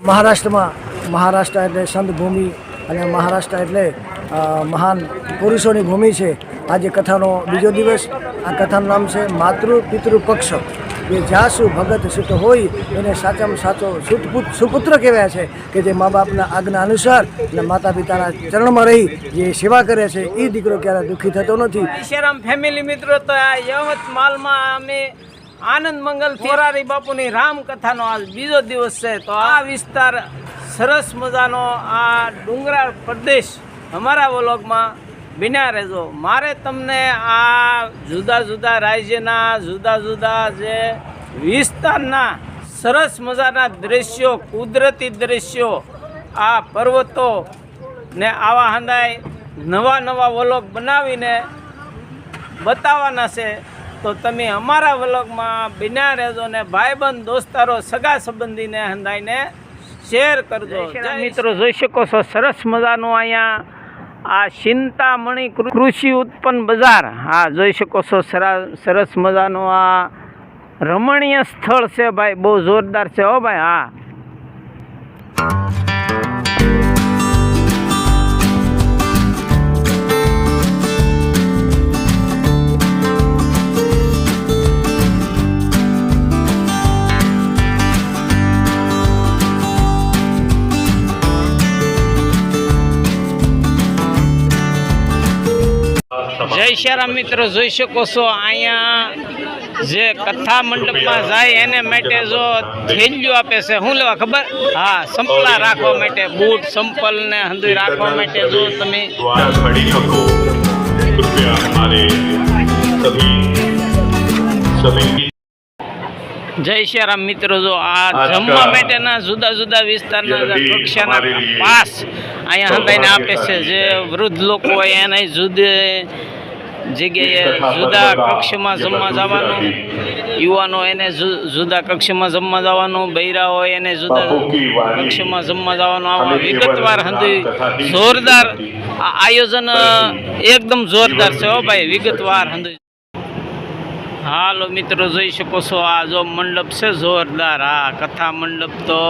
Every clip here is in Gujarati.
મહારાષ્ટ્ર એટલે સંત ભૂમિ અને મહારાષ્ટ્ર એટલે મહાન પુરુષોની ભૂમિ છે। આજે કથાનો બીજો દિવસ। આ કથાનું નામ છે માતૃ પિતૃ પક્ષ। જે જ્યાં ભગત સુત હોય એને સાચામાં સાચો સુપુત્ર કહેવાય છે કે જે મા બાપના આજ્ઞા અનુસાર અને માતા પિતાના ચરણમાં રહી જે સેવા કરે છે એ દીકરો ક્યારે દુઃખી થતો નથી। શેરામ ફેમિલી મિત્રો, તો આ યવતમાલમાં અમે આનંદ મંગલ મોરારી બાપુની રામકથાનો આજ બીજો દિવસ છે। તો આ વિસ્તાર સરસ મજાનો આ ડુંગરાળ પ્રદેશ અમારા વ્લોગમાં બિના રહેજો। મારે તમને આ જુદા જુદા રાજ્યના જુદા જુદા જે વિસ્તારના સરસ મજાના દ્રશ્યો, કુદરતી દ્રશ્યો, આ પર્વતો ને આવા હંદાય નવા નવા વ્લોગ બનાવીને બતાવવાના છે। તો તમે અમારા વ્લોગમાં બિના રહેજો ને ભાઈબંધ દોસ્તારો સગા સંબંધીને હંદાઈને શેર કરજો। મિત્રો જોઈ શકો છો સરસ મજાનું અહીંયા આ ચિંતામણી કૃષિ ઉત્પન્ન બજાર, હા જોઈ શકો છો સરસ મજાનું આ રમણીય સ્થળ છે ભાઈ, બહુ જોરદાર છે હો ભાઈ। હા જય શ્યારામ મિત્રો, જોઈ શકો છો અહીંયા જે કથા મંડપમાં જાય એને માટે જો થેલીઓ આપે છે, શું લેવા ખબર? હા, સંપલા રાખવા માટે, બૂટ સંપલ ને હંધુઈ રાખવા માટે જો તમે જય શ્યારામ મિત્રો, જો આ જમવા માટેના જુદા જુદા વિસ્તારના કક્ષાના પાસ અહીંયા હંધાઈને આપે છે। જે વૃદ્ધ લોકો હોય એને જુદી જગ્યાએ જુદા કક્ષમાં જમવા જવાનું, યુવાનો એને જુદા કક્ષમાં જમવા જવાનું, બૈરા હોય એને જુદા કક્ષમાં જમવા જવાનું। આમાં વિગતવાર હંધી જોરદાર આયોજન, એકદમ જોરદાર છે હો ભાઈ, વિગતવાર હંધી। હાલો મિત્રો જોઈ શકો છો આ જો મંડપ છે જોરદાર, હા કથા મંડપ તો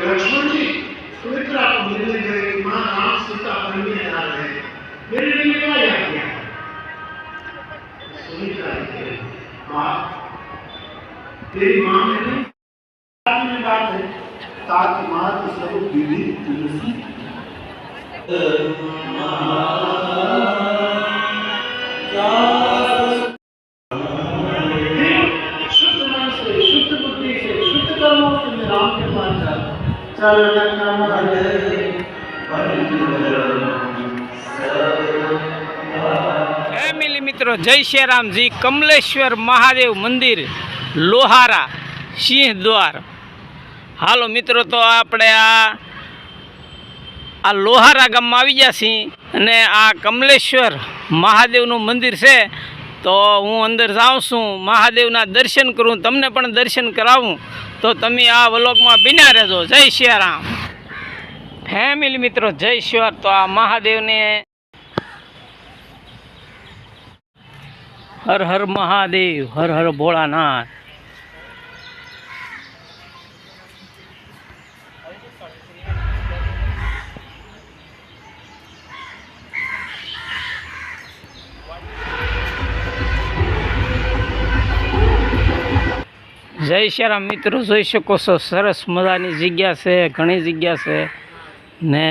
लक्ष्मण जी सुमित्रा को मिलने गए, मां राम सीता बनने आ रहे, मेरे लिए क्या याद किया? सुमित्रा ने मां, तेरी मां ने नहीं बात है, ताकि मां तो सब विधि तुलसी शुद्ध मन से, शुद्ध बुद्धि से, शुद्ध कर्मों से राम के पास जा। ફેમિલી મિત્રો, જય શ્યારામજી, કમલેશ્વર મહાદેવ મંદિર, લોહારા સિંહ દ્વાર। હાલો મિત્રો, તો આપણે આ લોહારા ગામમાં આવી ગયા છીએ અને આ કમલેશ્વર મહાદેવનું મંદિર છે। તો હું અંદર જાઉં છું, મહાદેવના દર્શન કરું, તમને પણ દર્શન કરાવું। તો તમે આ વ્લોગમાં બિના રહેજો। જય શ્યારામ ફેમિલી મિત્રો, જય શ્યાર। તો આ મહાદેવને હર હર મહાદેવ, હર હર ભોળાનાથ। જય શ્યારામ મિત્રો, જોઈ શકો છો સરસ મજાની જગ્યા છે, ઘણી જગ્યા છે ને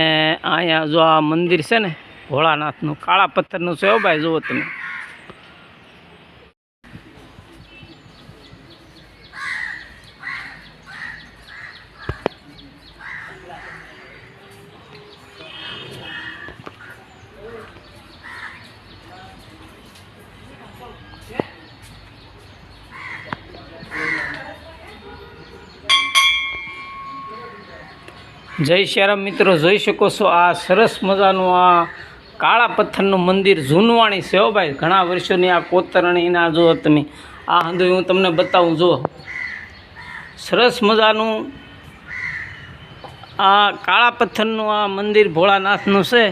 અહીંયા જો આ મંદિર છે ને ભોળાનાથનું, કાળા પથ્થરનું છે હો ભાઈ, જુઓ તમે। જય શ્યારામ મિત્રો, જોઈ શકો છો આ સરસ મજાનું આ કાળા પથ્થરનું મંદિર જૂનવાણી છે હો ભાઈ, ઘણા વર્ષોની આ કોતરણીના જો તમે આ હંધું હું તમને બતાવું. જો સરસ મજાનું આ કાળા પથ્થરનું આ મંદિર ભોળાનાથનું છે.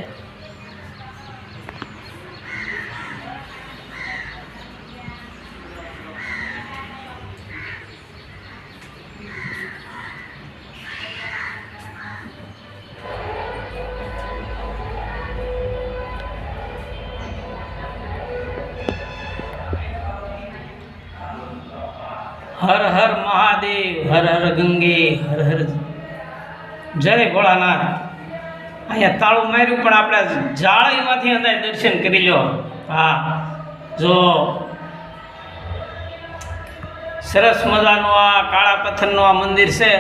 હર હર મહાદેવ, હર હર ગંગે, હર હર જય ભોળાનાથ. અહીંયા તાળું માર્યું પણ આપણે જાળીમાંથી અંદર દર્શન કરી લો. હા, જો સરસ મજાનું આ કાળા પથ્થરનું આ મંદિર છે.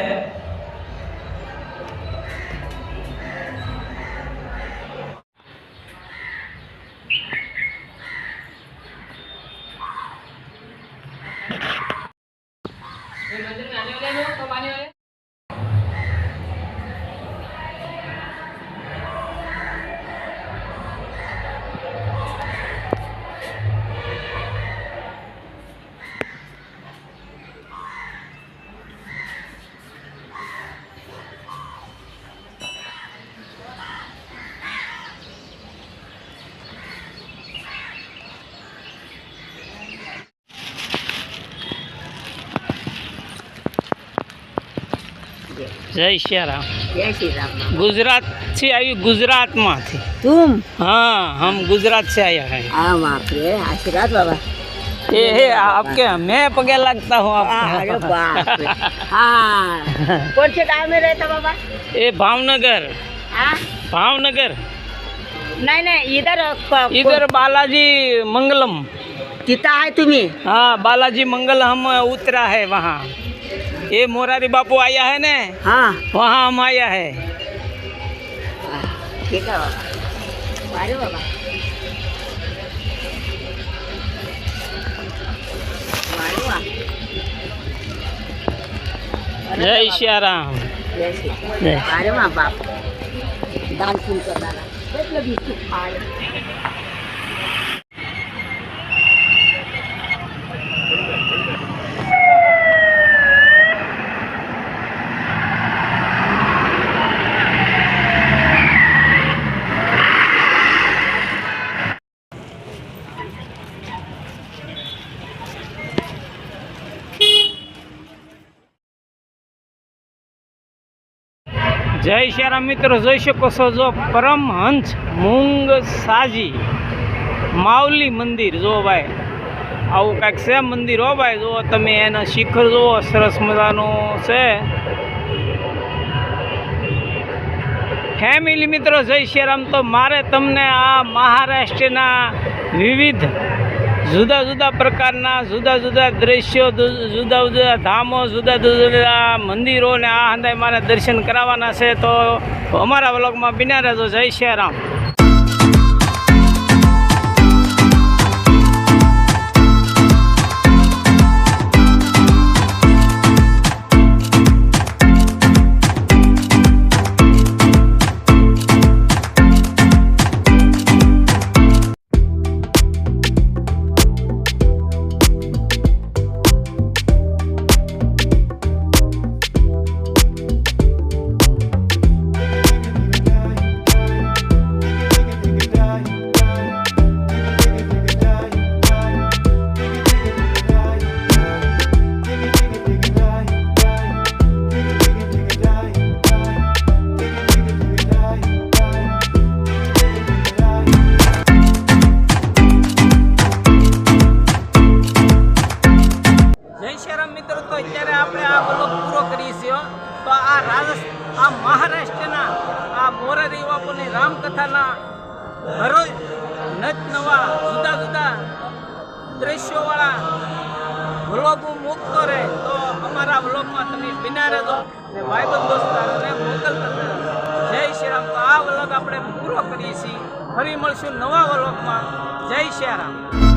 જય શ્રી રામ. जय श्री राम. गुजरात से आई, गुजरात में थी. तुम? हाँ, हम गुजरात से आया है. हाँ बाप रे, आशीर्वाद बाबा. ये आपके मैं पगे लगता हूँ अरे आपको. बाप रे. हाँ. कौन से गाँव में रहता बाबा? ये भावनगर. हाँ? भावनगर. नहीं नहीं, इधर बालाजी मंगलम. कितना है तुम्हें? हाँ, बालाजी मंगल हम उतरा है वहाँ. ये मोरारी बापू आया है ने, हाँ. वहाँ हम आया है. ठीक है बाबा. अरे बाबा. जय श्री राम. जय श्री राम. जय. अरे माँ बाप. दान पुण्य करना. मतलब इसको खा ले. જય શ્રી રામ. મિત્રો જોઈ શકો છો, જો પરમહંસ મૂંગ સાજી માવલી મંદિર. જો ભાઈ આવું કાંઈક છે મંદિર. હો ભાઈ, જો તમે એના શિખર જુઓ, સરસ મજાનું છે. ફેમિલી મિત્રો જય શ્રી રામ. તો મારે તમને આ મહારાષ્ટ્રના વિવિધ જુદા જુદા પ્રકારના જુદા જુદા દ્રશ્યો, જુદા જુદા ધામો, જુદા જુદા મંદિરોને આ હંદાય મારે દર્શન કરાવવાના છે. તો અમારા વ્લોગમાં બિના રહેજો. જય શ્રી રામ. મિત્રો તો અત્યારે આપણે આ વ્લોગ પૂરો કરીએ છીએ. તો આ મહારાષ્ટ્રના આ મોરારી બાપુની રામકથાના હરોજ નત નવા જુદા જુદા દ્રશ્યોવાળા વ્લોગ મૂકતો રહે. તો અમારા વ્લોગમાં તમે બિના રહેજો ને ભાઈબંધ દોસ્તારોને મોકલતા રહો. જય શ્રી રામ. તો આ વ્લોગ આપણે પૂરો કરીએ છીએ. ફરી મળશું નવા વ્લોગમાં. જય શ્રી રામ.